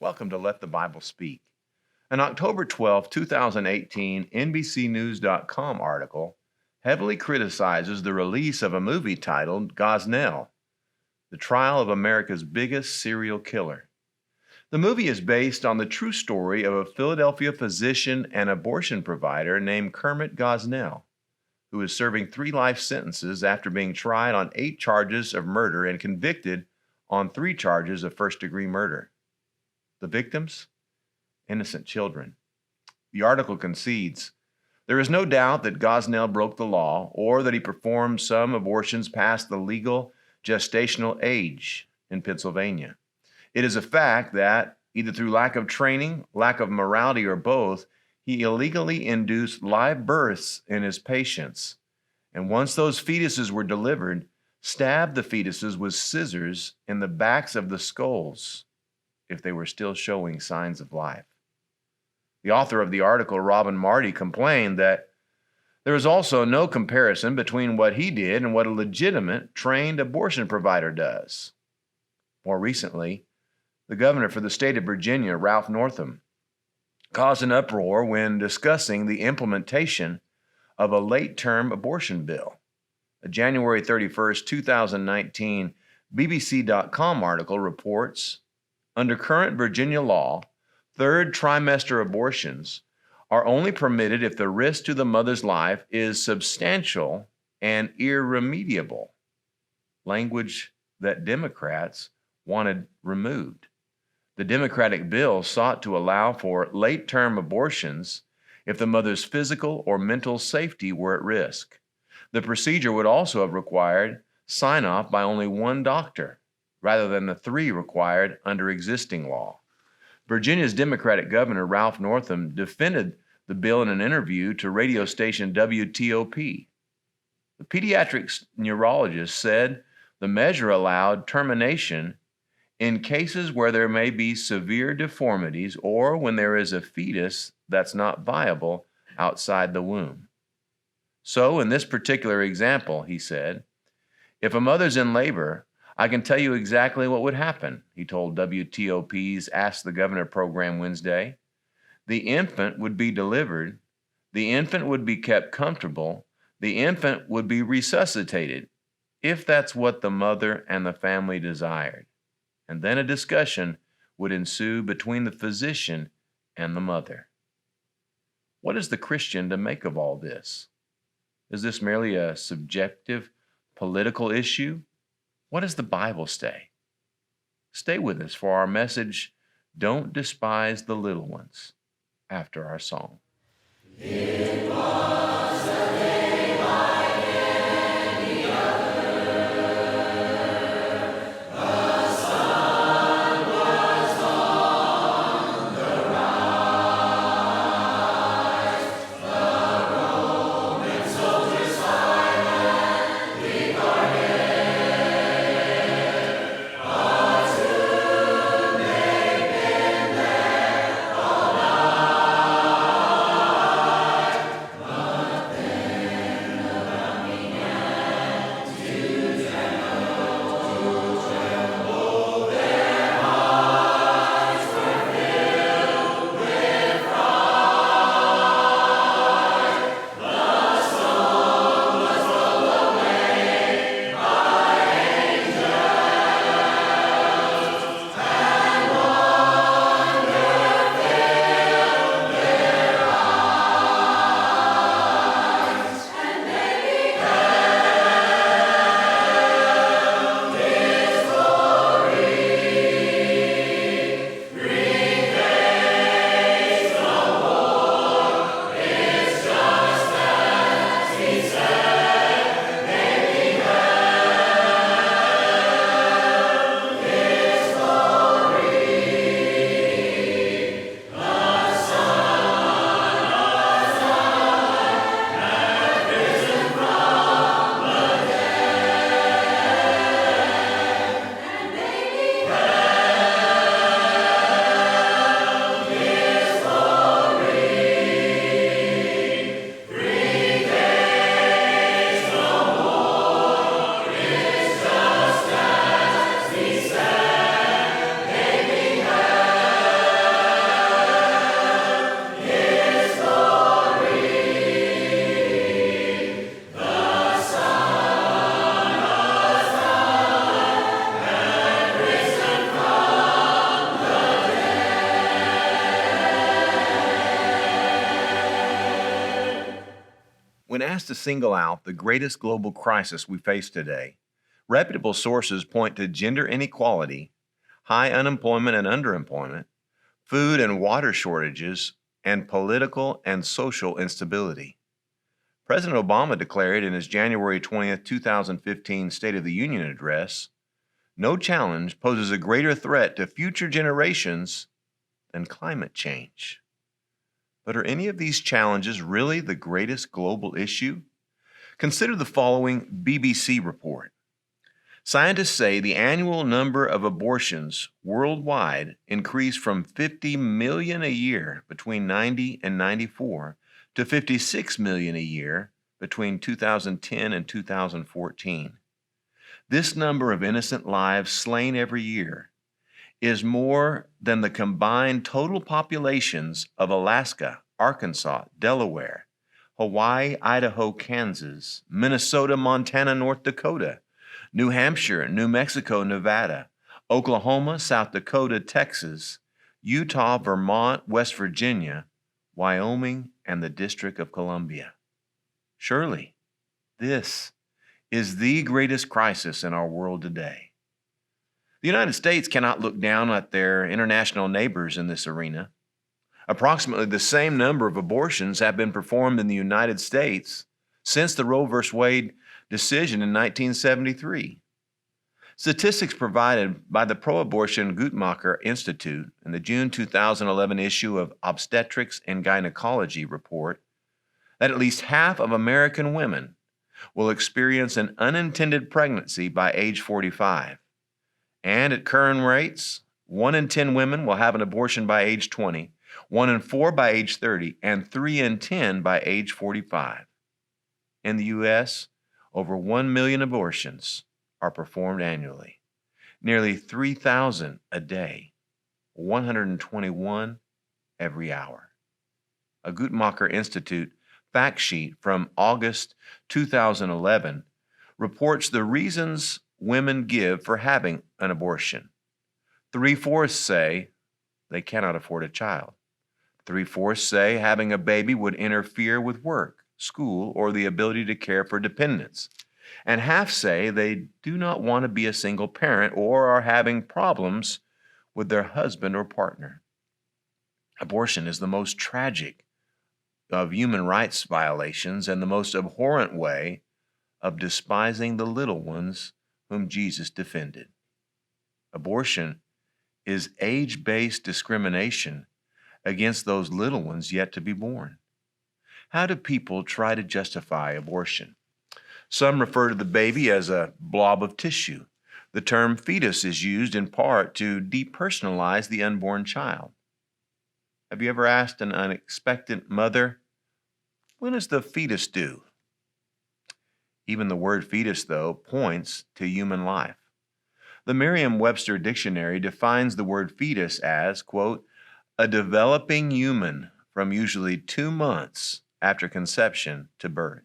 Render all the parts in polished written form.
Welcome to Let the Bible Speak. An October 12, 2018 NBCNews.com article heavily criticizes the release of a movie titled Gosnell, the trial of America's biggest serial killer. The movie is based on the true story of a Philadelphia physician and abortion provider named Kermit Gosnell, who is serving 3 life sentences after being tried on 8 charges of murder and convicted on 3 charges of first-degree murder. The victims? Innocent children. The article concedes there is no doubt that Gosnell broke the law or that he performed some abortions past the legal gestational age in Pennsylvania. It is a fact that, either through lack of training, lack of morality, or both, he illegally induced live births in his patients, and once those fetuses were delivered, stabbed the fetuses with scissors in the backs of the skulls if they were still showing signs of life. The author of the article, Robin Marty, complained that there is also no comparison between what he did and what a legitimate, trained abortion provider does. More recently, the governor for the state of Virginia, Ralph Northam, caused an uproar when discussing the implementation of a late-term abortion bill. A January 31, 2019 BBC.com article reports, under current Virginia law, third trimester abortions are only permitted if the risk to the mother's life is substantial and irremediable, language that Democrats wanted removed. The Democratic bill sought to allow for late-term abortions if the mother's physical or mental safety were at risk. The procedure would also have required sign-off by only 1 doctor, rather than the 3 required under existing law. Virginia's Democratic governor, Ralph Northam, defended the bill in an interview to radio station WTOP. The pediatric neurologist said the measure allowed termination in cases where there may be severe deformities or when there is a fetus that's not viable outside the womb. So, in this particular example, he said, if a mother's in labor, I can tell you exactly what would happen, he told WTOP's Ask the Governor program Wednesday. The infant would be delivered, the infant would be kept comfortable, the infant would be resuscitated, if that's what the mother and the family desired. And then a discussion would ensue between the physician and the mother. What is the Christian to make of all this? Is this merely a subjective political issue? What does the Bible say? Stay with us for our message, Don't Despise the Little Ones, after our song. It was a day like any other. The sun was on the rise. The Roman soldiers silently guarded. But soon they'd been there all night. asked to single out the greatest global crisis we face today, reputable sources point to gender inequality, high unemployment and underemployment, food and water shortages, and political and social instability. President Obama declared in his January 20th, 2015 State of the Union address, "No challenge poses a greater threat to future generations than climate change." But are any of these challenges really the greatest global issue? Consider the following BBC report. Scientists say the annual number of abortions worldwide increased from 50 million a year between 90 and 94 to 56 million a year between 2010 and 2014. This number of innocent lives slain every year is more than the combined total populations of Alaska, Arkansas, Delaware, Hawaii, Idaho, Kansas, Minnesota, Montana, North Dakota, New Hampshire, New Mexico, Nevada, Oklahoma, South Dakota, Texas, Utah, Vermont, West Virginia, Wyoming, and the District of Columbia. Surely, this is the greatest crisis in our world today. The United States cannot look down at their international neighbors in this arena. Approximately the same number of abortions have been performed in the United States since the Roe v. Wade decision in 1973. Statistics provided by the pro-abortion Guttmacher Institute in the June 2011 issue of Obstetrics and Gynecology report that at least half of American women will experience an unintended pregnancy by age 45. And at current rates, 1 in 10 women will have an abortion by age 20, 1 in 4 by age 30, and 3 in 10 by age 45. In the U.S., over 1 million abortions are performed annually, nearly 3,000 a day, 121 every hour. A Guttmacher Institute fact sheet from August 2011 reports the reasons women give for having an abortion. 3/4 say they cannot afford a child. 3/4 say having a baby would interfere with work, school, or the ability to care for dependents. And half say they do not want to be a single parent or are having problems with their husband or partner. Abortion is the most tragic of human rights violations and the most abhorrent way of despising the little ones whom Jesus defended. Abortion is age-based discrimination against those little ones yet to be born. How do people try to justify abortion? Some refer to the baby as a blob of tissue. The term fetus is used in part to depersonalize the unborn child. Have you ever asked an unexpectant mother, "When is the fetus due?" Even the word fetus, though, points to human life. The Merriam-Webster Dictionary defines the word fetus as, quote, "a developing human from usually 2 months after conception to birth."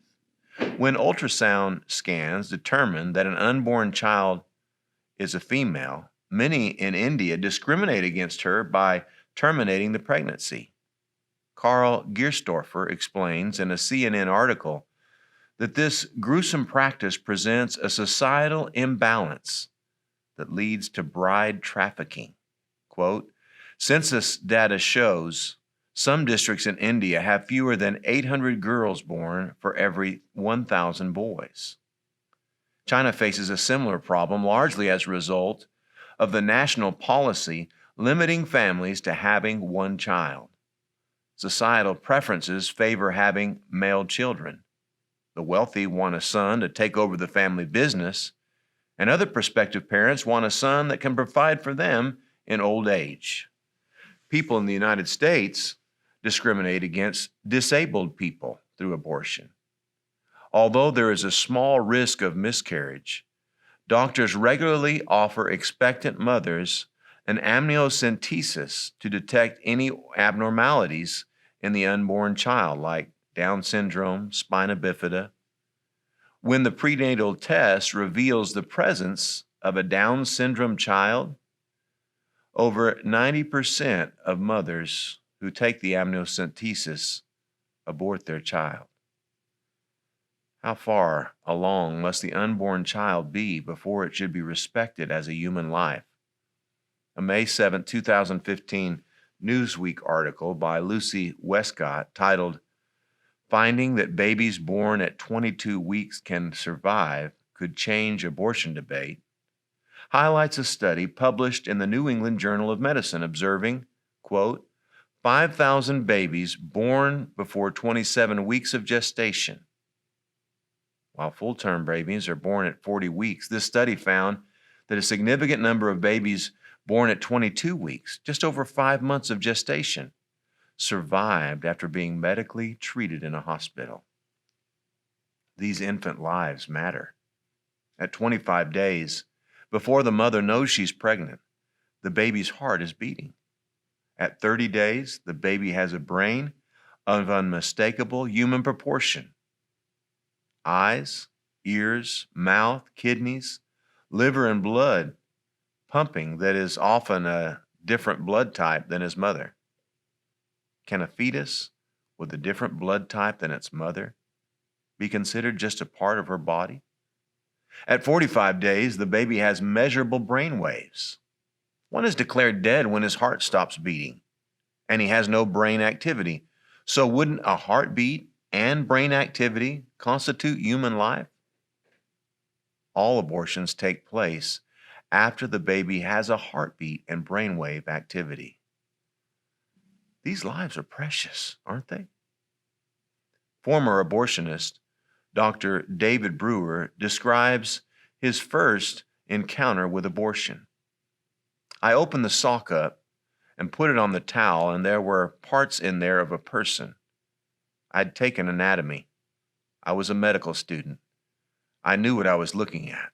When ultrasound scans determine that an unborn child is a female, many in India discriminate against her by terminating the pregnancy. Karl Gierstorfer explains in a CNN article that this gruesome practice presents a societal imbalance that leads to bride trafficking. Quote, "Census data shows some districts in India have fewer than 800 girls born for every 1,000 boys. China faces a similar problem largely as a result of the national policy limiting families to having one child. Societal preferences favor having male children. The wealthy want a son to take over the family business, and other prospective parents want a son that can provide for them in old age. People in the United States discriminate against disabled people through abortion. Although there is a small risk of miscarriage, doctors regularly offer expectant mothers an amniocentesis to detect any abnormalities in the unborn child, like Down syndrome, spina bifida. When the prenatal test reveals the presence of a Down syndrome child, over 90% of mothers who take the amniocentesis abort their child. How far along must the unborn child be before it should be respected as a human life? A May 7, 2015 Newsweek article by Lucy Westcott titled, "Finding that Babies Born at 22 Weeks Can Survive Could Change Abortion Debate," highlights a study published in the New England Journal of Medicine observing, quote, 5,000 babies born before 27 weeks of gestation. While full-term babies are born at 40 weeks, this study found that a significant number of babies born at 22 weeks, just over 5 months of gestation, survived after being medically treated in a hospital. These infant lives matter. At 25 days, before the mother knows she's pregnant, the baby's heart is beating. At 30 days, the baby has a brain of unmistakable human proportion. Eyes, ears, mouth, kidneys, liver, and blood pumping that is often a different blood type than his mother. Can a fetus with a different blood type than its mother be considered just a part of her body? At 45 days, the baby has measurable brain waves. One is declared dead when his heart stops beating, and he has no brain activity. So wouldn't a heartbeat and brain activity constitute human life? All abortions take place after the baby has a heartbeat and brainwave activity. These lives are precious, aren't they? Former abortionist Dr. David Brewer describes his first encounter with abortion. I opened the sock up and put it on the towel, and there were parts in there of a person. I'd taken anatomy. I was a medical student. I knew what I was looking at.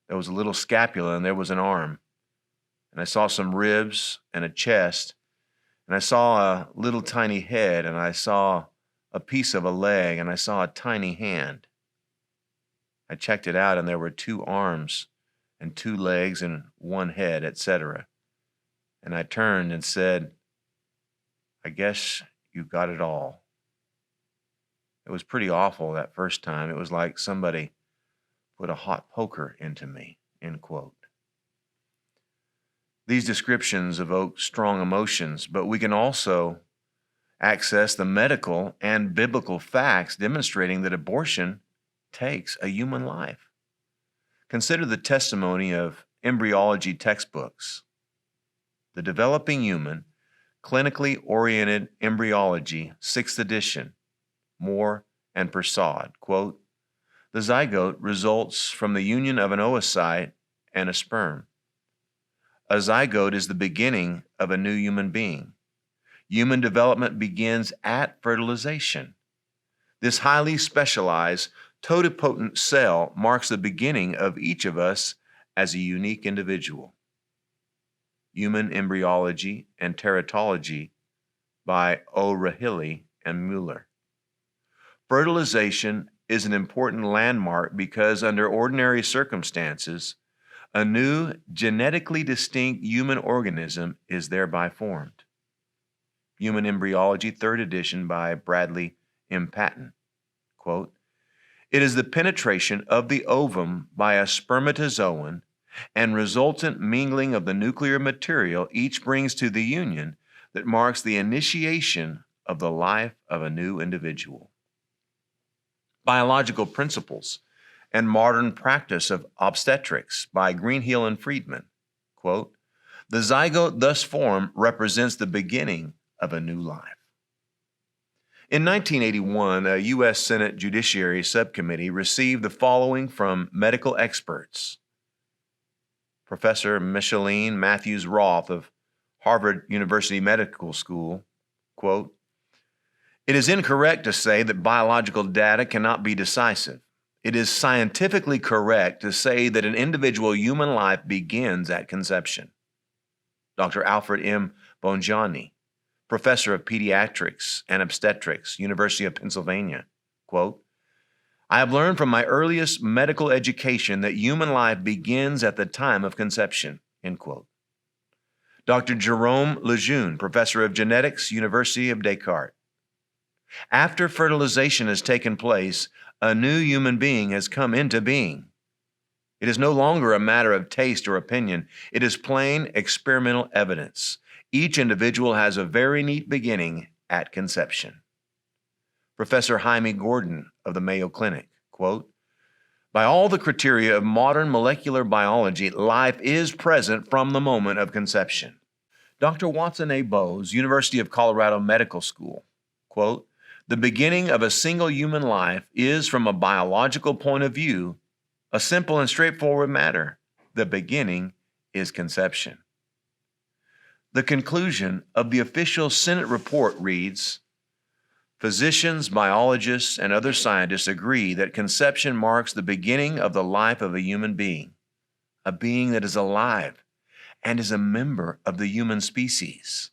There was a little scapula, and there was an arm. And I saw some ribs and a chest, and I saw a little tiny head, and I saw a piece of a leg, and I saw a tiny hand. I checked it out, and there were 2 arms and 2 legs and 1 head, etc. And I turned and said, I guess you got it all. It was pretty awful that first time. It was like somebody put a hot poker into me, end quote. These descriptions evoke strong emotions, but we can also access the medical and biblical facts demonstrating that abortion takes a human life. Consider the testimony of embryology textbooks. The Developing Human, Clinically Oriented Embryology, 6th edition, Moore and Persaud, quote, the zygote results from the union of an oocyte and a sperm. A zygote is the beginning of a new human being. Human development begins at fertilization. This highly specialized, totipotent cell marks the beginning of each of us as a unique individual. Human Embryology and Teratology by O'Rahilly and Mueller. Fertilization is an important landmark because under ordinary circumstances, a new genetically distinct human organism is thereby formed. Human Embryology, 3rd edition by Bradley M. Patton, quote, it is the penetration of the ovum by a spermatozoan and resultant mingling of the nuclear material each brings to the union that marks the initiation of the life of a new individual. Biological Principles and Modern Practice of Obstetrics by Greenhill and Friedman, quote, the zygote thus formed represents the beginning of a new life. In 1981, a U.S. Senate Judiciary Subcommittee received the following from medical experts. Professor Micheline Matthews Roth of Harvard University Medical School, quote, it is incorrect to say that biological data cannot be decisive. It is scientifically correct to say that an individual human life begins at conception. Dr. Alfred M. Bongianni, Professor of Pediatrics and Obstetrics, University of Pennsylvania, quote, I have learned from my earliest medical education that human life begins at the time of conception, end quote. Dr. Jerome Lejeune, Professor of Genetics, University of Descartes. After fertilization has taken place, A new human being has come into being. It is no longer a matter of taste or opinion. It is plain experimental evidence. Each individual has a very neat beginning at conception. Professor Jaime Gordon of the Mayo Clinic, quote, "By all the criteria of modern molecular biology, life is present from the moment of conception." Dr. Watson A. Bowes, University of Colorado Medical School, quote, "The beginning of a single human life is, from a biological point of view, a simple and straightforward matter. The beginning is conception." The conclusion of the official Senate report reads, "Physicians, biologists, and other scientists agree that conception marks the beginning of the life of a human being, a being that is alive and is a member of the human species.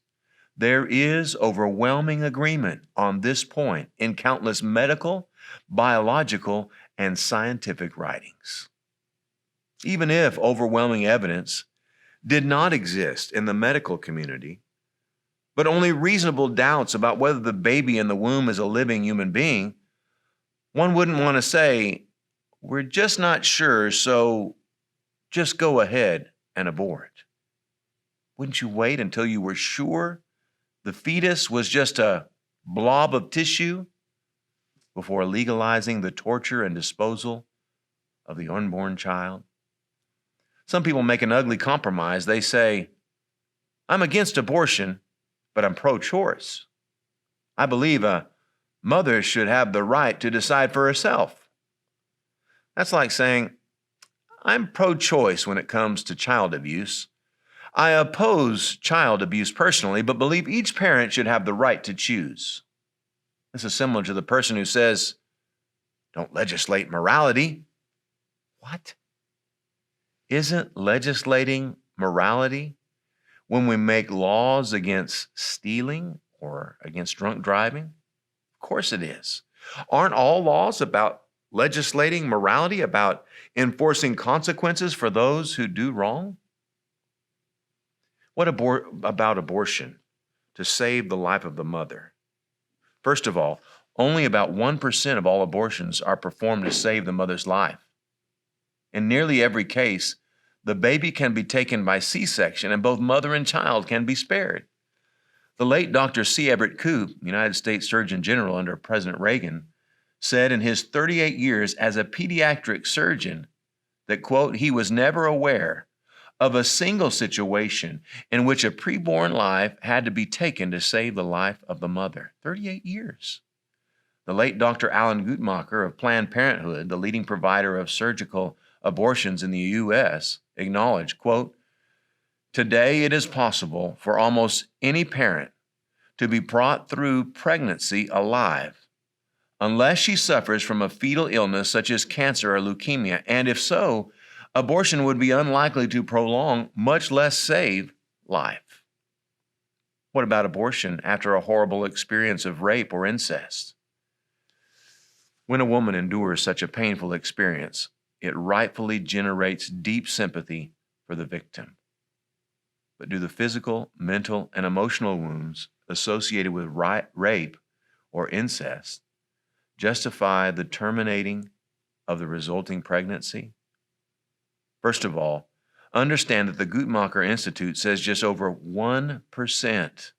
There is overwhelming agreement on this point in countless medical, biological, and scientific writings." Even if overwhelming evidence did not exist in the medical community, but only reasonable doubts about whether the baby in the womb is a living human being, one wouldn't want to say, "We're just not sure, so just go ahead and abort." Wouldn't you wait until you were sure the fetus was just a blob of tissue before legalizing the torture and disposal of the unborn child? Some people make an ugly compromise. They say, "I'm against abortion, but I'm pro-choice. I believe a mother should have the right to decide for herself." That's like saying, "I'm pro-choice when it comes to child abuse. I oppose child abuse personally, but believe each parent should have the right to choose." This is similar to the person who says, "Don't legislate morality." What? Isn't legislating morality when we make laws against stealing or against drunk driving? Of course it is. Aren't all laws about legislating morality, about enforcing consequences for those who do wrong? What about abortion to save the life of the mother? First of all, only about 1% of all abortions are performed to save the mother's life. In nearly every case, the baby can be taken by C-section and both mother and child can be spared. The late Dr. C. Everett Koop, United States Surgeon General under President Reagan, said in his 38 years as a pediatric surgeon that, quote, "he was never aware of a single situation in which a preborn life had to be taken to save the life of the mother." 38 years. The late Dr. Alan Guttmacher of Planned Parenthood, the leading provider of surgical abortions in the U.S., acknowledged, quote, "Today it is possible for almost any parent to be brought through pregnancy alive, unless she suffers from a fetal illness such as cancer or leukemia, and if so, abortion would be unlikely to prolong, much less save, life." What about abortion after a horrible experience of rape or incest? When a woman endures such a painful experience, it rightfully generates deep sympathy for the victim. But do the physical, mental, and emotional wounds associated with rape or incest justify the terminating of the resulting pregnancy? First of all, understand that the Guttmacher Institute says just over 1%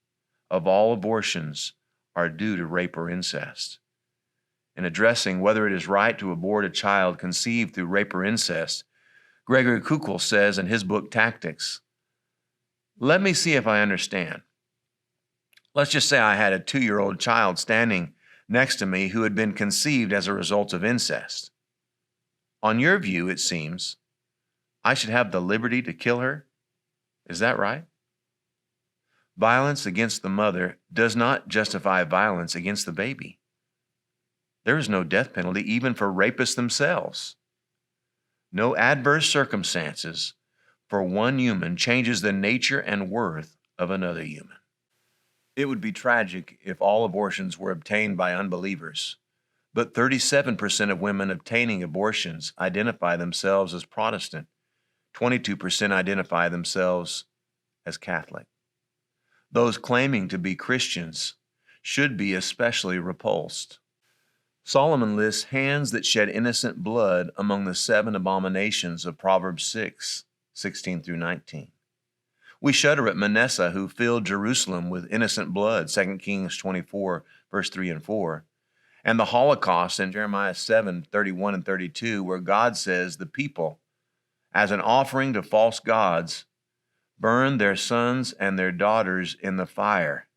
of all abortions are due to rape or incest. In addressing whether it is right to abort a child conceived through rape or incest, Gregory Kukul says in his book Tactics, "Let me see if I understand. Let's just say I had a 2-year-old child standing next to me who had been conceived as a result of incest. On your view, it seems, I should have the liberty to kill her. Is that right? Violence against the mother does not justify violence against the baby. There is no death penalty even for rapists themselves. No adverse circumstances for one human changes the nature and worth of another human." It would be tragic if all abortions were obtained by unbelievers, but 37% of women obtaining abortions identify themselves as Protestant. 22% identify themselves as Catholic. Those claiming to be Christians should be especially repulsed. Solomon lists hands that shed innocent blood among the 7 abominations of Proverbs 6:16 through 19. We shudder at Manasseh, who filled Jerusalem with innocent blood, 2 Kings 24, verse 3 and 4, and the Holocaust in Jeremiah 7:31 and 32, where God says the people, as an offering to false gods, burned their sons and their daughters in the fire,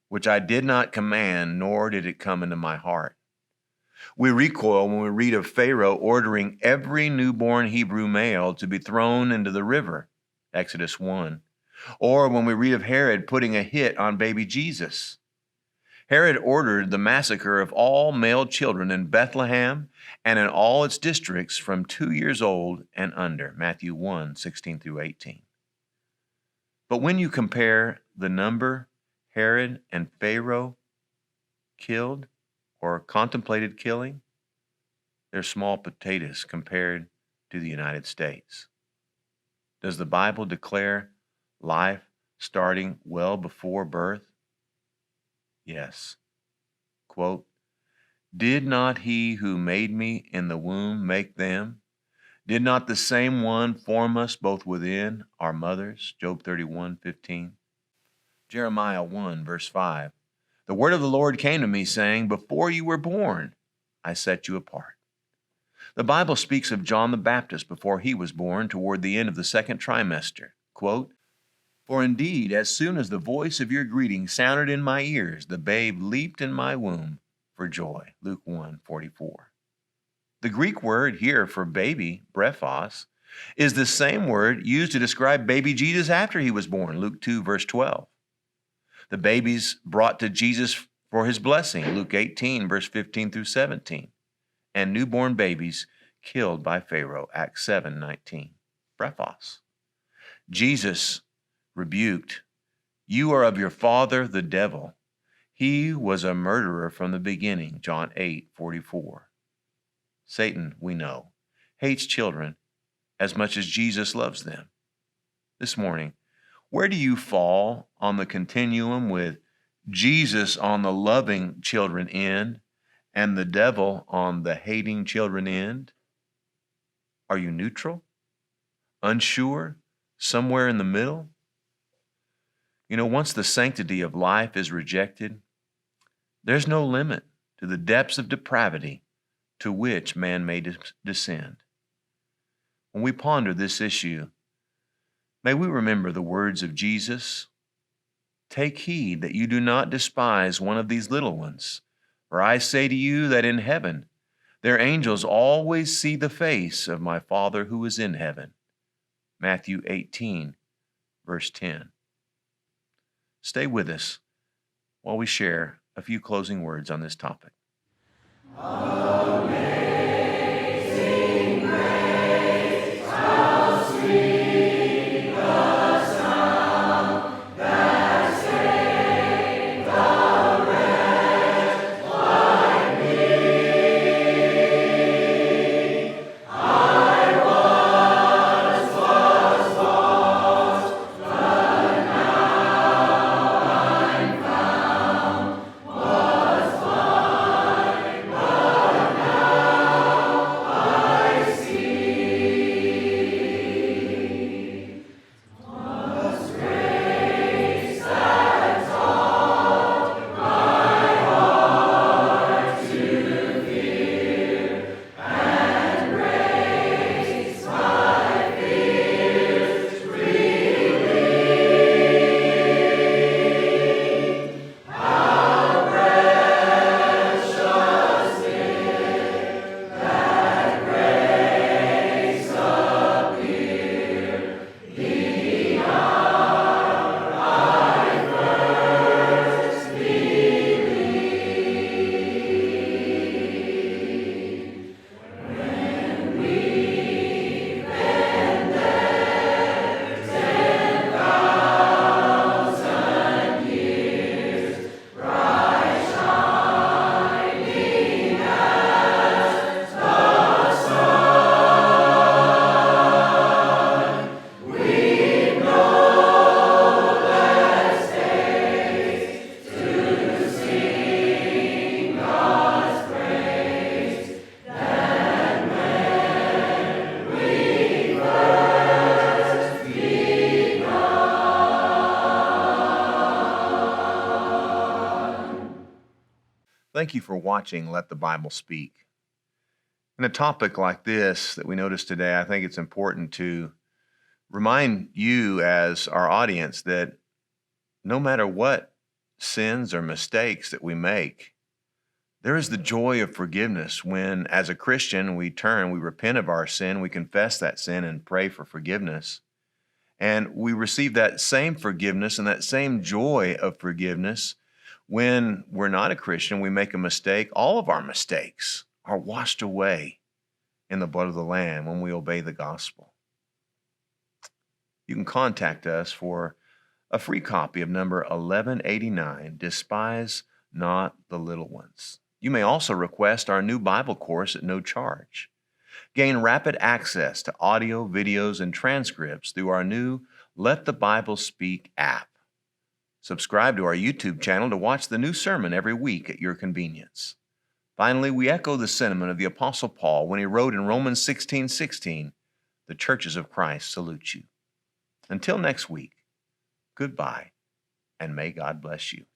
which I did not command, nor did it come into my heart. We recoil when we read of Pharaoh ordering every newborn Hebrew male to be thrown into the river, Exodus 1, or when we read of Herod putting a hit on baby Jesus. Herod ordered the massacre of all male children in Bethlehem and in all its districts from 2 years old and under, Matthew 1:16 through 18. But when you compare the number Herod and Pharaoh killed or contemplated killing, they're small potatoes compared to the United States. Does the Bible declare life starting well before birth? Yes. Quote, "Did not he who made me in the womb make them? Did not the same one form us both within our mothers?" Job 31:15. Jeremiah 1, verse 5. "The word of the Lord came to me, saying, Before you were born, I set you apart." The Bible speaks of John the Baptist before he was born toward the end of the 2nd trimester. Quote, "For indeed, as soon as the voice of your greeting sounded in my ears, the babe leaped in my womb for joy." Luke 1:44. The Greek word here for baby, brephos, is the same word used to describe baby Jesus after he was born, Luke 2, verse 12. The babies brought to Jesus for his blessing, Luke 18, verse 15 through 17. And newborn babies killed by Pharaoh, Acts 7:19. Brephos. Jesus rebuked, "You are of your father, the devil. He was a murderer from the beginning," John 8:44. Satan, we know, hates children as much as Jesus loves them. This morning, where do you fall on the continuum with Jesus on the loving children end and the devil on the hating children end? Are you neutral? Unsure? Somewhere in the middle? You know, once the sanctity of life is rejected, there's no limit to the depths of depravity to which man may descend. When we ponder this issue, may we remember the words of Jesus, "Take heed that you do not despise one of these little ones, for I say to you that in heaven their angels always see the face of my Father who is in heaven." Matthew 18, verse 10. Stay with us while we share a few closing words on this topic. Amazing grace, how sweet the sound that saved a wretch like me. I once was lost, but now I'm found. Was blind, but now Thank you for watching Let the Bible Speak. In a topic like this that we noticed today, I think it's important to remind you as our audience that no matter what sins or mistakes that we make, there is the joy of forgiveness when, as a Christian, we repent of our sin, we confess that sin and pray for forgiveness. And we receive that same forgiveness and that same joy of forgiveness when we're not a Christian, we make a mistake. All of our mistakes are washed away in the blood of the Lamb when we obey the gospel. You can contact us for a free copy of number 1189, Despise Not the Little Ones. You may also request our new Bible course at no charge. Gain rapid access to audio, videos, and transcripts through our new Let the Bible Speak app. Subscribe to our YouTube channel to watch the new sermon every week at your convenience. Finally, we echo the sentiment of the Apostle Paul when he wrote in Romans 16:16, "The churches of Christ salute you." Until next week, goodbye, and may God bless you.